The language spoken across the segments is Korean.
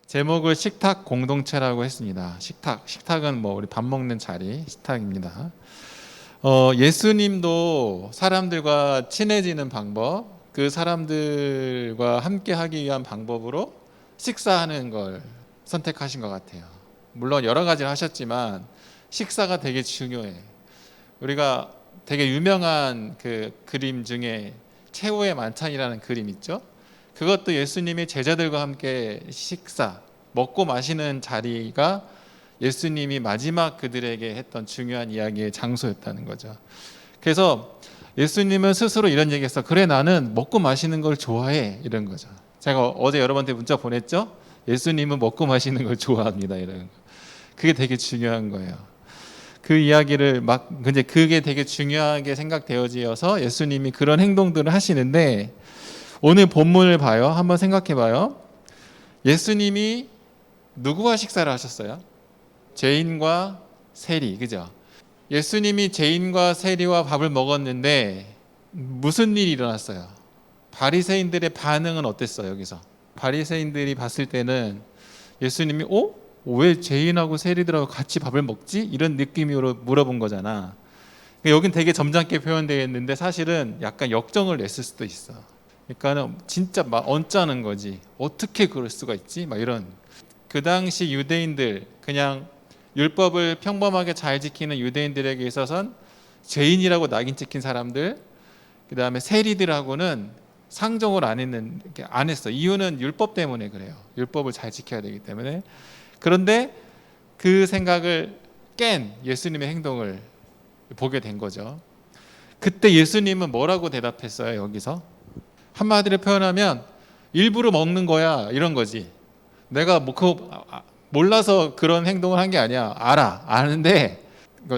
제목을 식탁 공동체라고 했습니다. 식탁은 뭐 우리 밥 먹는 자리 식탁입니다. 예수님도 사람들과 친해지는 방법, 그 사람들과 함께 하기 위한 방법으로 식사하는 걸 선택하신 것 같아요. 물론 여러 가지를 하셨지만 식사가 되게 중요해. 우리가 되게 유명한 그 그림 중에 최후의 만찬이라는 그림 있죠? 그것도 예수님이 제자들과 함께 식사, 먹고 마시는 자리가 예수님이 마지막 그들에게 했던 중요한 이야기의 장소였다는 거죠. 그래서 예수님은 스스로 이런 얘기했어. 그래, 나는 먹고 마시는 걸 좋아해. 이런 거죠. 제가 어제 여러분한테 문자 보냈죠? 예수님은 먹고 마시는 걸 좋아합니다. 이런 거. 그게 되게 중요한 거예요. 그 이야기를 근데 그게 되게 중요하게 생각되어져서 예수님이 그런 행동들을 하시는데, 오늘 본문을 봐요. 한번 생각해 봐요. 예수님이 누구와 식사를 하셨어요? 죄인과 세리, 그죠? 예수님이 죄인과 세리와 밥을 먹었는데 무슨 일이 일어났어요? 바리새인들의 반응은 어땠어요? 여기서 바리새인들이 봤을 때는 예수님이 왜 죄인하고 세리들하고 같이 밥을 먹지? 이런 느낌으로 물어본 거잖아. 여긴 되게 점잖게 표현되어 있는데 사실은 약간 역정을 냈을 수도 있어. 그러니까는 진짜 막 언짢은 거지. 어떻게 그럴 수가 있지? 막 이런. 그 당시 유대인들, 그냥 율법을 평범하게 잘 지키는 유대인들에게 있어서는 죄인이라고 낙인 찍힌 사람들, 그 다음에 세리들하고는 상종을 안 했어. 이유는 율법 때문에 그래요. 율법을 잘 지켜야 되기 때문에. 그런데 그 생각을 깬 예수님의 행동을 보게 된 거죠. 그때 예수님은 뭐라고 대답했어요? 여기서 한마디로 표현하면 일부러 먹는 거야, 이런 거지. 내가 뭐 그거 몰라서 그런 행동을 한 게 아니야. 아는데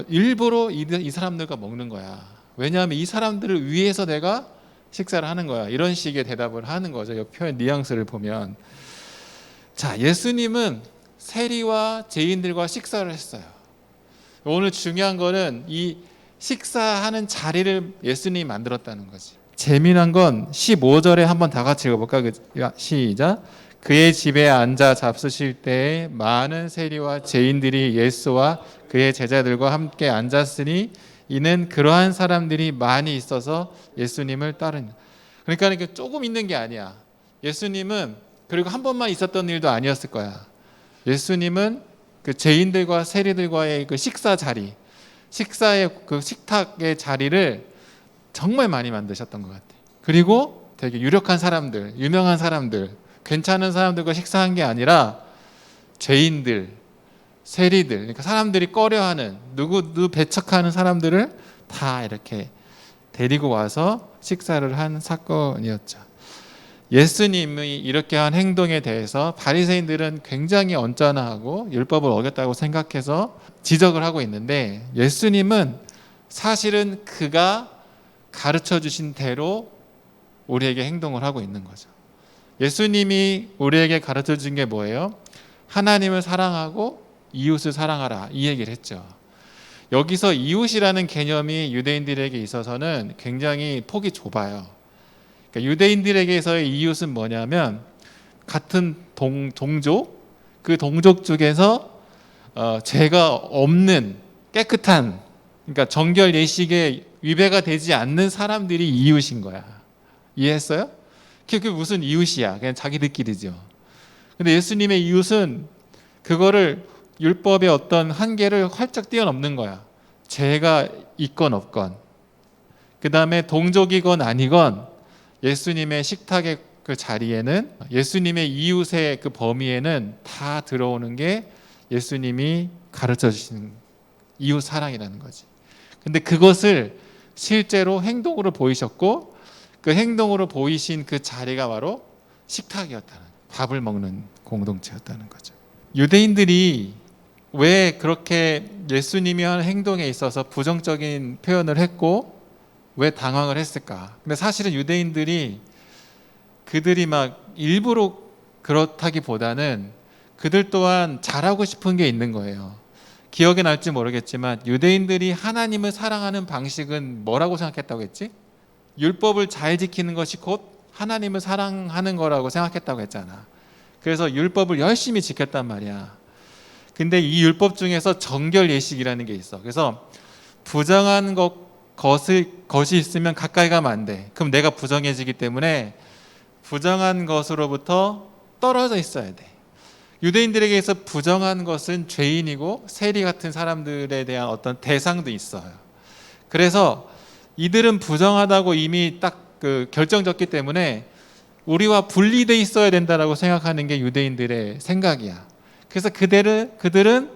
일부러 이 사람들과 먹는 거야. 왜냐하면 이 사람들을 위해서 내가 식사를 하는 거야. 이런 식의 대답을 하는 거죠. 이 표현 뉘앙스를 보면. 자, 예수님은 세리와 죄인들과 식사를 했어요. 오늘 중요한 거는 이 식사하는 자리를 예수님이 만들었다는 거지. 재미난 건 15절에 한번 다 같이 읽어볼까? 시작. 그의 집에 앉아 잡수실 때에 많은 세리와 죄인들이 예수와 그의 제자들과 함께 앉았으니 이는 그러한 사람들이 많이 있어서 예수님을 따른. 그러니까 이게 조금 있는 게 아니야. 예수님은 그리고 한 번만 있었던 일도 아니었을 거야. 예수님은 그 죄인들과 세리들과의 그 식사 자리, 식사의 그 식탁의 자리를 정말 많이 만드셨던 것 같아. 그리고 되게 유력한 사람들, 유명한 사람들, 괜찮은 사람들과 식사한 게 아니라 죄인들, 세리들, 그러니까 사람들이 꺼려하는, 누구 배척하는 사람들을 다 이렇게 데리고 와서 식사를 한 사건이었죠. 예수님이 이렇게 한 행동에 대해서 바리새인들은 굉장히 언짢아하고 율법을 어겼다고 생각해서 지적을 하고 있는데, 예수님은 사실은 그가 가르쳐 주신 대로 우리에게 행동을 하고 있는 거죠. 예수님이 우리에게 가르쳐 준 게 뭐예요? 하나님을 사랑하고 이웃을 사랑하라, 이 얘기를 했죠. 여기서 이웃이라는 개념이 유대인들에게 있어서는 굉장히 폭이 좁아요. 그러니까 유대인들에게서의 이웃은 뭐냐면 같은 동족, 그 동족 중에서 죄가 없는 깨끗한, 그러니까 정결 예식에 위배가 되지 않는 사람들이 이웃인 거야. 이해했어요? 그게 무슨 이웃이야? 그냥 자기들끼리죠. 근데 예수님의 이웃은 그거를 율법의 어떤 한계를 활짝 뛰어넘는 거야. 죄가 있건 없건. 그 다음에 동족이건 아니건 예수님의 식탁의 그 자리에는, 예수님의 이웃의 그 범위에는 다 들어오는 게 예수님이 가르쳐 주시는 이웃 사랑이라는 거지. 근데 그것을 실제로 행동으로 보이셨고, 그 행동으로 보이신 그 자리가 바로 식탁이었다는, 밥을 먹는 공동체였다는 거죠. 유대인들이 왜 그렇게 예수님이 한 행동에 있어서 부정적인 표현을 했고 왜 당황을 했을까? 근데 사실은 유대인들이 그들이 막 일부러 그렇다기보다는 그들 또한 잘하고 싶은 게 있는 거예요. 기억에 날지 모르겠지만 유대인들이 하나님을 사랑하는 방식은 뭐라고 생각했다고 했지? 율법을 잘 지키는 것이 곧 하나님을 사랑하는 거라고 생각했다고 했잖아. 그래서 율법을 열심히 지켰단 말이야. 근데 이 율법 중에서 정결 예식이라는 게 있어. 그래서 부정한 것이 있으면 가까이 가면 안 돼. 그럼 내가 부정해지기 때문에 부정한 것으로부터 떨어져 있어야 돼. 유대인들에게서 부정한 것은 죄인이고 세리 같은 사람들에 대한 어떤 대상도 있어요. 그래서 이들은 부정하다고 이미 딱 결정졌기 때문에 우리와 분리돼 있어야 된다라고 생각하는 게 유대인들의 생각이야. 그래서 그들은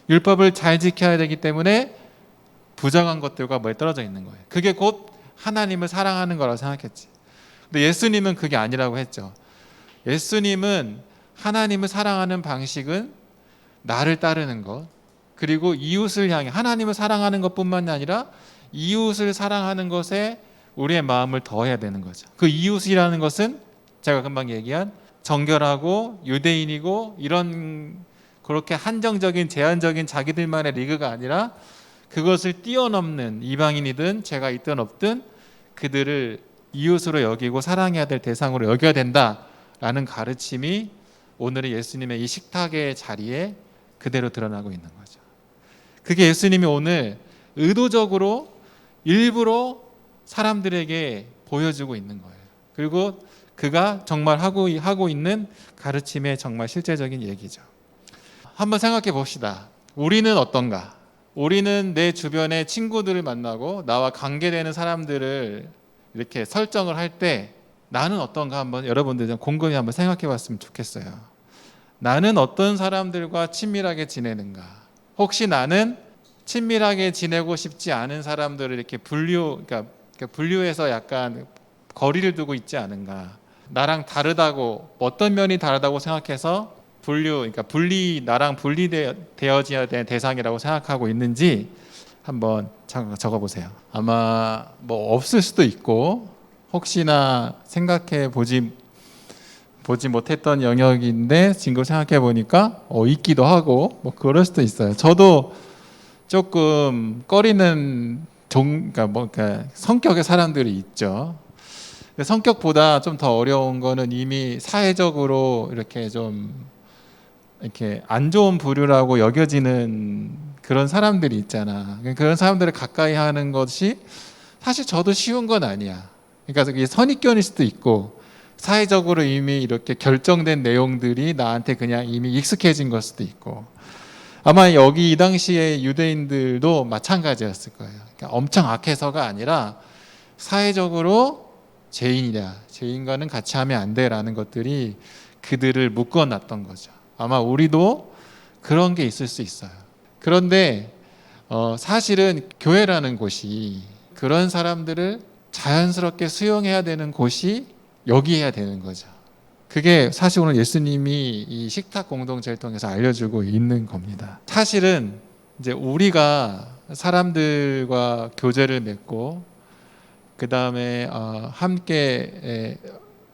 율법을 잘 지켜야 되기 때문에 부정한 것들과 떨어져 있는 거예요. 그게 곧 하나님을 사랑하는 거라고 생각했지. 근데 예수님은 그게 아니라고 했죠. 예수님은 하나님을 사랑하는 방식은 나를 따르는 것, 그리고 이웃을 향해 하나님을 사랑하는 것뿐만 아니라 이웃을 사랑하는 것에 우리의 마음을 더해야 되는 거죠. 그 이웃이라는 것은 제가 금방 얘기한 정결하고 유대인이고 이런 그렇게 한정적인 제한적인 자기들만의 리그가 아니라 그것을 뛰어넘는 이방인이든 제가 있든 없든 그들을 이웃으로 여기고 사랑해야 될 대상으로 여겨야 된다라는 가르침이 오늘의 예수님의 이 식탁의 자리에 그대로 드러나고 있는 거죠. 그게 예수님이 오늘 의도적으로 일부러 사람들에게 보여주고 있는 거예요. 그리고 그가 정말 하고 있는 가르침의 정말 실제적인 얘기죠. 한번 생각해 봅시다. 우리는 어떤가? 우리는 내 주변의 친구들을 만나고 나와 관계되는 사람들을 이렇게 설정을 할 때 나는 어떤가 한번 여러분들 좀 곰곰이 한번 생각해 봤으면 좋겠어요. 나는 어떤 사람들과 친밀하게 지내는가? 혹시 나는 친밀하게 지내고 싶지 않은 사람들을 이렇게 그러니까 분류해서 약간 거리를 두고 있지 않은가? 나랑 다르다고 어떤 면이 다르다고 생각해서 그러니까 나랑 분리되어져야 되는 대상이라고 생각하고 있는지 한번 적어보세요. 아마 없을 수도 있고 혹시나 생각해 보지 못했던 영역인데 지금 생각해 보니까 있기도 하고 그럴 수도 있어요. 저도 조금 꺼리는 그러니까 성격의 사람들이 있죠. 성격보다 좀 더 어려운 거는 이미 사회적으로 이렇게 좀 이렇게 안 좋은 부류라고 여겨지는 그런 사람들이 있잖아. 그런 사람들을 가까이 하는 것이 사실 저도 쉬운 건 아니야. 그러니까 이게 선입견일 수도 있고 사회적으로 이미 이렇게 결정된 내용들이 나한테 그냥 이미 익숙해진 걸 수도 있고 아마 여기 이 당시에 유대인들도 마찬가지였을 거예요. 그러니까 엄청 악해서가 아니라 사회적으로 죄인과는 같이 하면 안 돼라는 것들이 그들을 묶어놨던 거죠. 아마 우리도 그런 게 있을 수 있어요. 그런데 사실은 교회라는 곳이 그런 사람들을 자연스럽게 수용해야 되는 곳이 여기해야 되는 거죠. 그게 사실 오늘 예수님이 이 식탁 공동체를 통해서 알려주고 있는 겁니다. 사실은 이제 우리가 사람들과 교제를 맺고 그 다음에 함께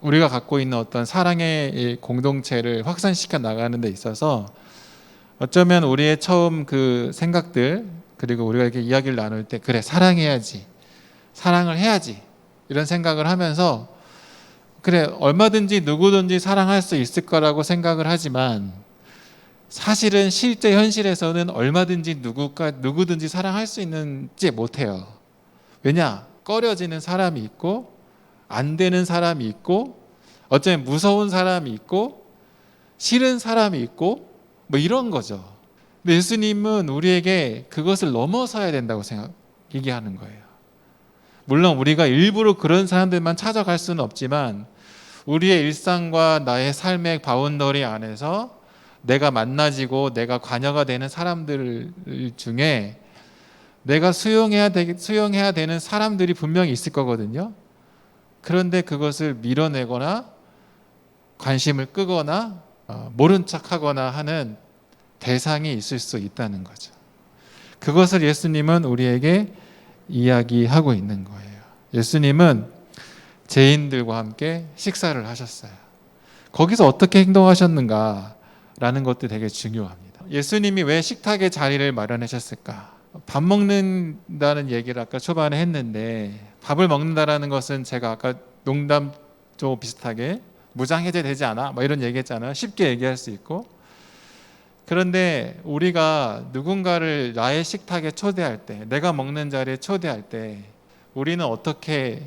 우리가 갖고 있는 어떤 사랑의 공동체를 확산시켜 나가는 데 있어서 어쩌면 우리의 처음 그 생각들 그리고 우리가 이렇게 이야기를 나눌 때 그래 사랑해야지 사랑을 해야지 이런 생각을 하면서 그래 얼마든지 누구든지 사랑할 수 있을 거라고 생각을 하지만 사실은 실제 현실에서는 얼마든지 누구든지 사랑할 수 있는지 못해요. 왜냐? 꺼려지는 사람이 있고 안 되는 사람이 있고 어쩌면 무서운 사람이 있고 싫은 사람이 있고 이런 거죠. 근데 예수님은 우리에게 그것을 넘어서야 된다고 얘기하는 거예요. 물론 우리가 일부러 그런 사람들만 찾아갈 수는 없지만 우리의 일상과 나의 삶의 바운더리 안에서 내가 만나지고 내가 관여가 되는 사람들 중에 내가 수용해야 되는 사람들이 분명히 있을 거거든요. 그런데 그것을 밀어내거나 관심을 끄거나 모른 척하거나 하는 대상이 있을 수 있다는 거죠. 그것을 예수님은 우리에게 이야기하고 있는 거예요. 예수님은 죄인들과 함께 식사를 하셨어요. 거기서 어떻게 행동하셨는가라는 것도 되게 중요합니다. 예수님이 왜 식탁의 자리를 마련하셨을까? 밥 먹는다는 얘기를 아까 초반에 했는데 밥을 먹는다라는 것은 제가 아까 농담 좀 비슷하게 무장해제되지 않아? 뭐 이런 얘기했잖아요. 쉽게 얘기할 수 있고. 그런데 우리가 누군가를 나의 식탁에 초대할 때, 내가 먹는 자리에 초대할 때 우리는 어떻게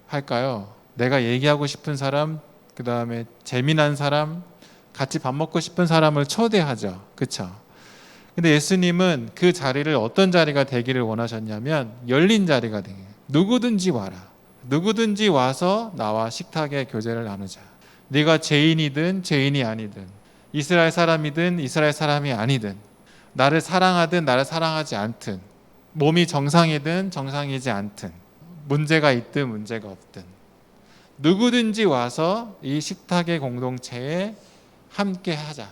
할까요? 내가 얘기하고 싶은 사람, 그 다음에 재미난 사람, 같이 밥 먹고 싶은 사람을 초대하죠. 그렇죠? 근데 예수님은 그 자리를 어떤 자리가 되기를 원하셨냐면 열린 자리가 되게, 누구든지 와라. 누구든지 와서 나와 식탁에 교제를 나누자. 네가 죄인이든 죄인이 아니든, 이스라엘 사람이든 이스라엘 사람이 아니든, 나를 사랑하든 나를 사랑하지 않든, 몸이 정상이든 정상이지 않든, 문제가 있든 문제가 없든, 누구든지 와서 이 식탁의 공동체에 함께 하자.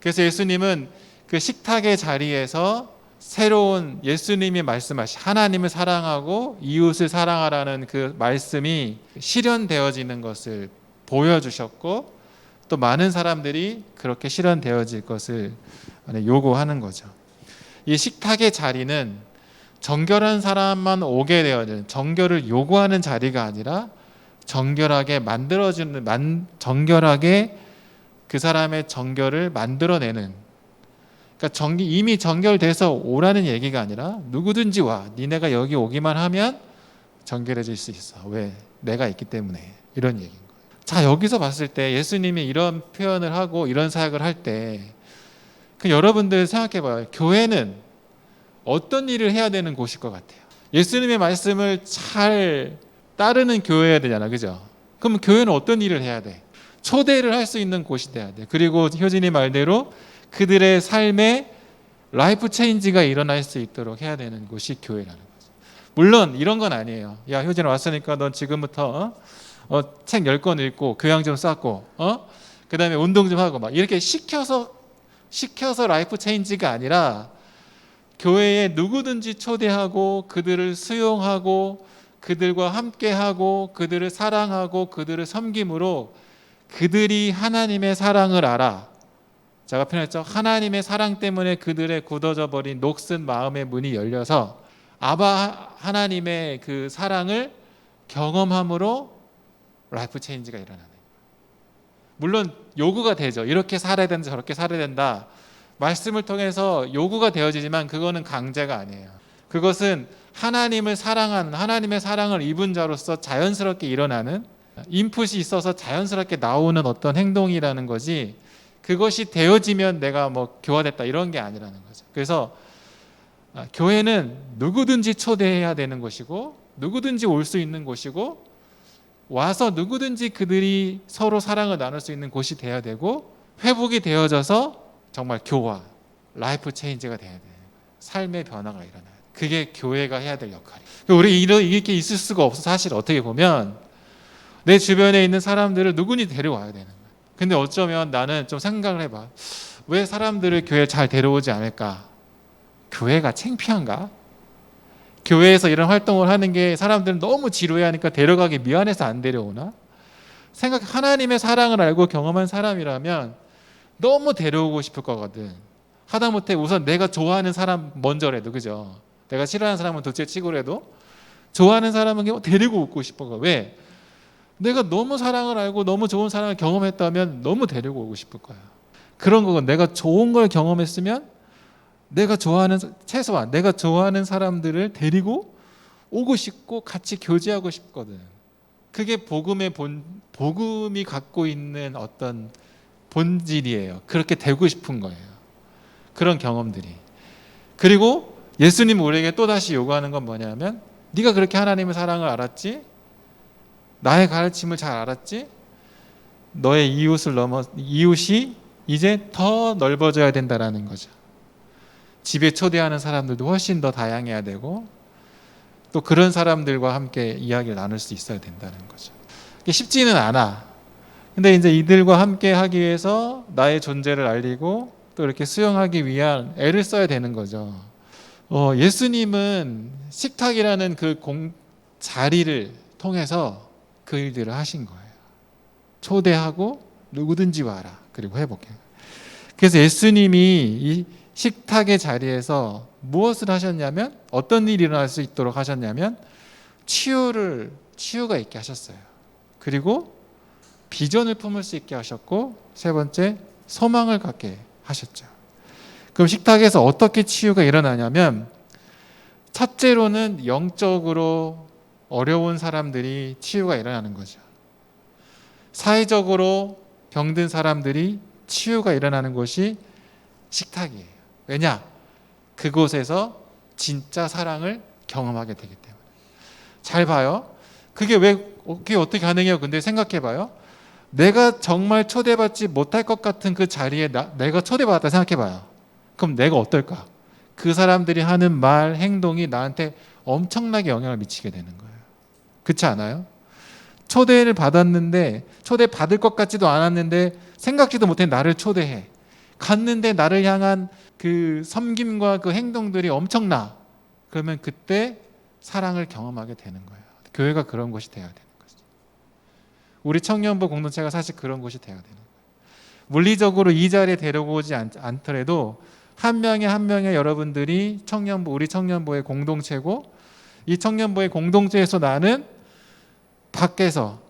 그래서 예수님은 그 식탁의 자리에서 새로운 예수님이 말씀하신 하나님을 사랑하고 이웃을 사랑하라는 그 말씀이 실현되어지는 것을 보여주셨고, 또 많은 사람들이 그렇게 실현되어질 것을 요구하는 거죠. 이 식탁의 자리는 정결한 사람만 오게 되어지는, 정결을 요구하는 자리가 아니라 정결하게 만들어주는, 정결하게 그 사람의 정결을 만들어내는, 그러니까 이미 정결돼서 오라는 얘기가 아니라 누구든지 와, 니네가 여기 오기만 하면 정결해질 수 있어. 왜? 내가 있기 때문에. 이런 얘기인 거예요. 자, 여기서 봤을 때 예수님이 이런 표현을 하고 이런 사역을 할 때 여러분들 생각해 봐요. 교회는 어떤 일을 해야 되는 곳일 것 같아요? 예수님의 말씀을 잘 따르는 교회여야 되잖아, 그죠? 그럼 교회는 어떤 일을 해야 돼? 초대를 할 수 있는 곳이 돼야 돼. 그리고 효진이 말대로 그들의 삶에 라이프 체인지가 일어날 수 있도록 해야 되는 곳이 교회라는 거죠. 물론 이런 건 아니에요. 야, 효진아 왔으니까 넌 지금부터 책 10권 읽고 교양 좀 쌓고 그 다음에 운동 좀 하고 막 이렇게 시켜서 라이프 체인지가 아니라, 교회에 누구든지 초대하고 그들을 수용하고 그들과 함께하고 그들을 사랑하고 그들을 섬김으로 그들이 하나님의 사랑을 알아. 제가 표현했죠. 하나님의 사랑 때문에 그들의 굳어져 버린 녹슨 마음의 문이 열려서 아바 하나님의 그 사랑을 경험함으로 라이프 체인지가 일어나는 거예요. 물론 요구가 되죠. 이렇게 살아야 된다, 저렇게 살아야 된다. 말씀을 통해서 요구가 되어지지만 그거는 강제가 아니에요. 그것은 하나님을 사랑하는, 하나님의 사랑을 입은 자로서 자연스럽게 일어나는, 인풋이 있어서 자연스럽게 나오는 어떤 행동이라는 거지, 그것이 되어지면 내가 뭐 교화됐다 이런 게 아니라는 거죠. 그래서 교회는 누구든지 초대해야 되는 곳이고 누구든지 올 수 있는 곳이고, 와서 누구든지 그들이 서로 사랑을 나눌 수 있는 곳이 돼야 되고, 회복이 되어져서 정말 교화, 라이프 체인지가 돼야 돼요. 삶의 변화가 일어나요. 그게 교회가 해야 될 역할이에요. 우리 이렇게 있을 수가 없어. 사실 어떻게 보면 내 주변에 있는 사람들을 누구니 데려와야 되는 거예요. 근데 어쩌면 나는 좀 생각을 해봐. 왜 사람들을 교회에 잘 데려오지 않을까? 교회가 창피한가? 교회에서 이런 활동을 하는 게 사람들은 너무 지루해하니까 데려가기 미안해서 안 데려오나? 하나님의 사랑을 알고 경험한 사람이라면 너무 데려오고 싶을 거거든. 하다못해 우선 내가 좋아하는 사람 먼저라도, 그죠? 내가 싫어하는 사람은 둘째 치고라도 좋아하는 사람은 데리고 오고 싶어. 왜? 내가 너무 사랑을 알고 너무 좋은 사랑을 경험했다면 너무 데리고 오고 싶을 거야. 그런 거건 내가 좋은 걸 경험했으면 최소한 내가 좋아하는 사람들을 데리고 오고 싶고 같이 교제하고 싶거든. 그게 복음이 갖고 있는 어떤 본질이에요. 그렇게 되고 싶은 거예요. 그런 경험들이. 그리고 예수님 우리에게 또다시 요구하는 건 뭐냐면, 네가 그렇게 하나님의 사랑을 알았지? 나의 가르침을 잘 알았지? 너의 이웃이 이제 더 넓어져야 된다라는 거죠. 집에 초대하는 사람들도 훨씬 더 다양해야 되고, 또 그런 사람들과 함께 이야기를 나눌 수 있어야 된다는 거죠. 쉽지는 않아. 근데 이제 이들과 함께 하기 위해서 나의 존재를 알리고 또 이렇게 수용하기 위한 애를 써야 되는 거죠. 예수님은 식탁이라는 그 자리를 통해서 그 일들을 하신 거예요. 초대하고 누구든지 와라. 그리고 회복해. 그래서 예수님이 이 식탁의 자리에서 무엇을 하셨냐면, 어떤 일이 일어날 수 있도록 하셨냐면 치유가 있게 하셨어요. 그리고 비전을 품을 수 있게 하셨고, 세 번째 소망을 갖게 하셨죠. 그럼 식탁에서 어떻게 치유가 일어나냐면, 첫째로는 영적으로 어려운 사람들이 치유가 일어나는 거죠. 사회적으로 병든 사람들이 치유가 일어나는 곳이 식탁이에요. 왜냐? 그곳에서 진짜 사랑을 경험하게 되기 때문에. 잘 봐요. 그게 어떻게 가능해요? 근데 생각해 봐요. 내가 정말 초대받지 못할 것 같은 그 자리에 내가 초대받았다 생각해 봐요. 그럼 내가 어떨까? 그 사람들이 하는 말, 행동이 나한테 엄청나게 영향을 미치게 되는 거예요. 그렇지 않아요? 초대를 받았는데, 초대받을 것 같지도 않았는데 생각지도 못해 나를 초대해. 갔는데 나를 향한 그 섬김과 그 행동들이 엄청나. 그러면 그때 사랑을 경험하게 되는 거예요. 교회가 그런 곳이 되어야 되는 거죠. 우리 청년부 공동체가 사실 그런 곳이 되어야 되는 거예요. 물리적으로 이 자리에 데려오지 않더라도 한 명의 한 명의 여러분들이 우리 청년부의 공동체고, 이 청년부의 공동체에서 나는 밖에서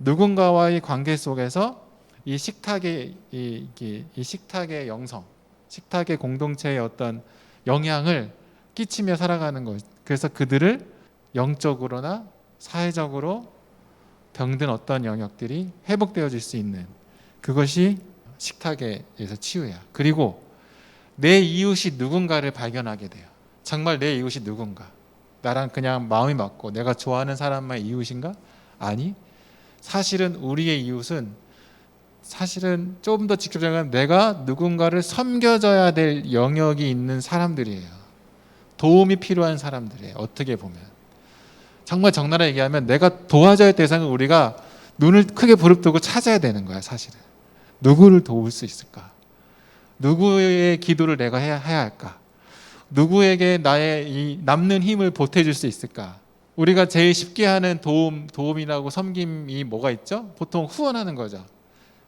누군가와의 관계 속에서 이 식탁의 이 식탁의 영성, 식탁의 공동체의 어떤 영향을 끼치며 살아가는 것. 그래서 그들을 영적으로나 사회적으로 병든 어떤 영역들이 회복되어질 수 있는, 그것이 식탁에서 치유야. 그리고 내 이웃이 누군가를 발견하게 돼요. 정말 내 이웃이 누군가. 나랑 그냥 마음이 맞고 내가 좋아하는 사람만의 이웃인가? 아니, 사실은 우리의 이웃은 사실은 조금 더 직접적으로 내가 누군가를 섬겨줘야 될 영역이 있는 사람들이에요. 도움이 필요한 사람들이에요. 어떻게 보면 정말 적나라하게 얘기하면 내가 도와줘야 할 대상을 우리가 눈을 크게 부릅뜨고 찾아야 되는 거야. 사실은 누구를 도울 수 있을까? 누구의 기도를 내가 해야 할까? 누구에게 나의 이 남는 힘을 보태줄 수 있을까? 우리가 제일 쉽게 하는 도움이라고 섬김이 뭐가 있죠? 보통 후원하는 거죠.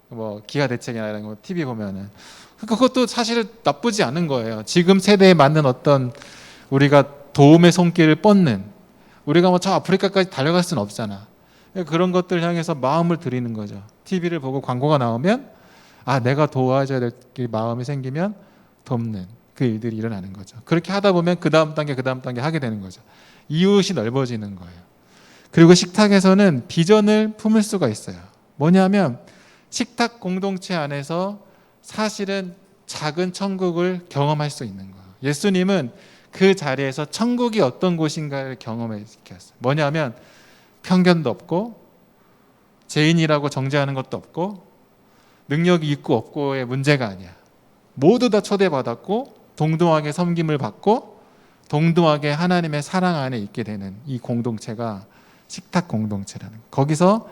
뭐 기가대책이나 이런 거 TV 보면은, 그것도 사실은 나쁘지 않은 거예요. 지금 세대에 맞는 어떤 우리가 도움의 손길을 뻗는, 우리가 뭐 저 아프리카까지 달려갈 수는 없잖아. 그런 것들 향해서 마음을 드리는 거죠. TV를 보고 광고가 나오면 내가 도와줘야 될 마음이 생기면 돕는 그 일들이 일어나는 거죠. 그렇게 하다 보면 그 다음 단계 하게 되는 거죠. 이웃이 넓어지는 거예요. 그리고 식탁에서는 비전을 품을 수가 있어요. 뭐냐면 식탁 공동체 안에서 사실은 작은 천국을 경험할 수 있는 거예요. 예수님은 그 자리에서 천국이 어떤 곳인가를 경험해 시켰어요. 뭐냐면 편견도 없고 죄인이라고 정죄하는 것도 없고 능력이 있고 없고의 문제가 아니야. 모두 다 초대받았고 동등하게 섬김을 받고 동등하게 하나님의 사랑 안에 있게 되는 이 공동체가 식탁 공동체라는 거예요. 거기서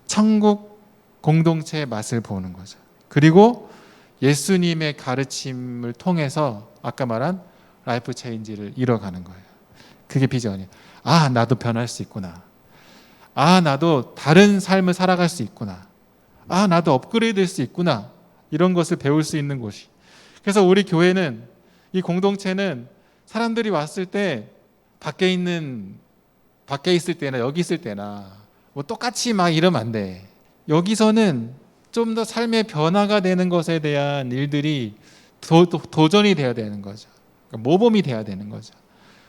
천국 공동체의 맛을 보는 거죠. 그리고 예수님의 가르침을 통해서 아까 말한 라이프 체인지를 이뤄가는 거예요. 그게 비전이에요. 나도 변할 수 있구나. 나도 다른 삶을 살아갈 수 있구나. 나도 업그레이드 될 수 있구나. 이런 것을 배울 수 있는 곳이. 그래서 우리 교회는, 이 공동체는 사람들이 왔을 때 밖에 있을 때나 여기 있을 때나 뭐 똑같이 막 이러면 안 돼. 여기서는 좀 더 삶의 변화가 되는 것에 대한 일들이 도전이 돼야 되는 거죠. 그러니까 모범이 돼야 되는 거죠.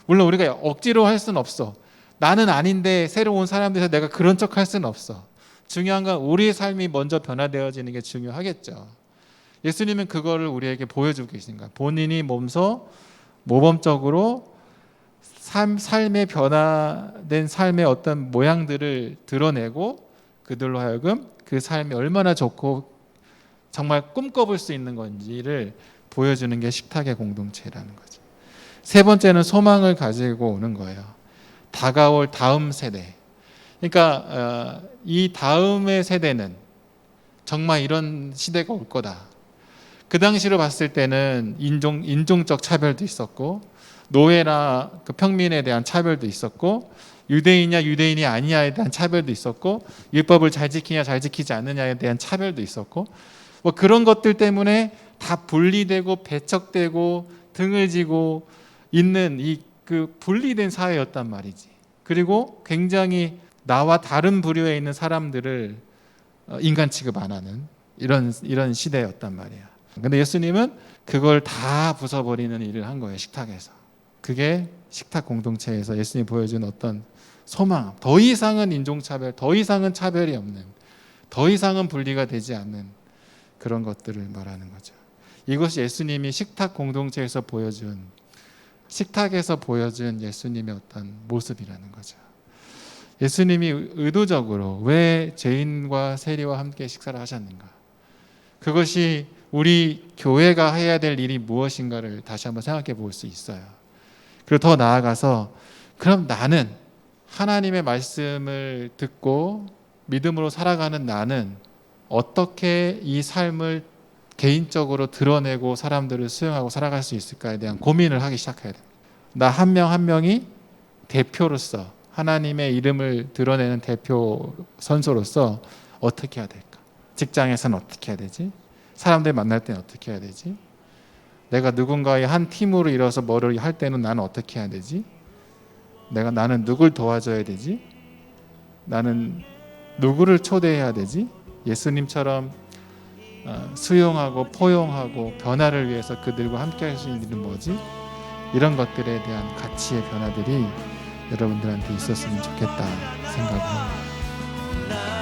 물론 우리가 억지로 할 수는 없어. 나는 아닌데 새로 온 사람들에서 내가 그런 척 할 수는 없어. 중요한 건 우리의 삶이 먼저 변화되어지는 게 중요하겠죠. 예수님은 그거를 우리에게 보여주고 계신 거예요. 본인이 몸소 모범적으로 삶의 변화된 삶의 어떤 모양들을 드러내고 그들로 하여금 그 삶이 얼마나 좋고 정말 꿈꿔볼 수 있는 건지를 보여주는 게 식탁의 공동체라는 거죠. 세 번째는 소망을 가지고 오는 거예요. 다가올 다음 세대. 그러니까 이 다음의 세대는 정말 이런 시대가 올 거다. 그 당시로 봤을 때는 인종적 차별도 있었고 노예나 그 평민에 대한 차별도 있었고 유대인이냐 유대인이 아니냐에 대한 차별도 있었고 율법을 잘 지키냐 잘 지키지 않느냐에 대한 차별도 있었고 뭐 그런 것들 때문에 다 분리되고 배척되고 등을 지고 있는 이 그 분리된 사회였단 말이지. 그리고 굉장히 나와 다른 부류에 있는 사람들을 인간 취급 안 하는 이런 시대였단 말이야. 근데 예수님은 그걸 다 부숴버리는 일을 한 거예요. 식탁에서. 그게 식탁 공동체에서 예수님이 보여준 어떤 소망, 더 이상은 인종차별, 더 이상은 차별이 없는, 더 이상은 분리가 되지 않는 그런 것들을 말하는 거죠. 이것이 예수님이 식탁 공동체에서 보여준, 식탁에서 보여준 예수님의 어떤 모습이라는 거죠. 예수님이 의도적으로 왜 죄인과 세리와 함께 식사를 하셨는가? 그것이 우리 교회가 해야 될 일이 무엇인가를 다시 한번 생각해 볼 수 있어요. 그리고 더 나아가서 그럼 나는 하나님의 말씀을 듣고 믿음으로 살아가는 나는 어떻게 이 삶을 개인적으로 드러내고 사람들을 수용하고 살아갈 수 있을까에 대한 고민을 하기 시작해야 됩니다. 나 한 명 한 명이 대표로서 하나님의 이름을 드러내는 대표 선소로서 어떻게 해야 될까? 직장에서는 어떻게 해야 되지? 사람들 만날 때는 어떻게 해야 되지? 내가 누군가의 한 팀으로 이뤄서 뭐를 할 때는 나는 어떻게 해야 되지? 나는 누굴 도와줘야 되지? 나는 누구를 초대해야 되지? 예수님처럼 수용하고 포용하고 변화를 위해서 그들과 함께 할 수 있는 일은 뭐지? 이런 것들에 대한 가치의 변화들이 여러분들한테 있었으면 좋겠다 생각합니다.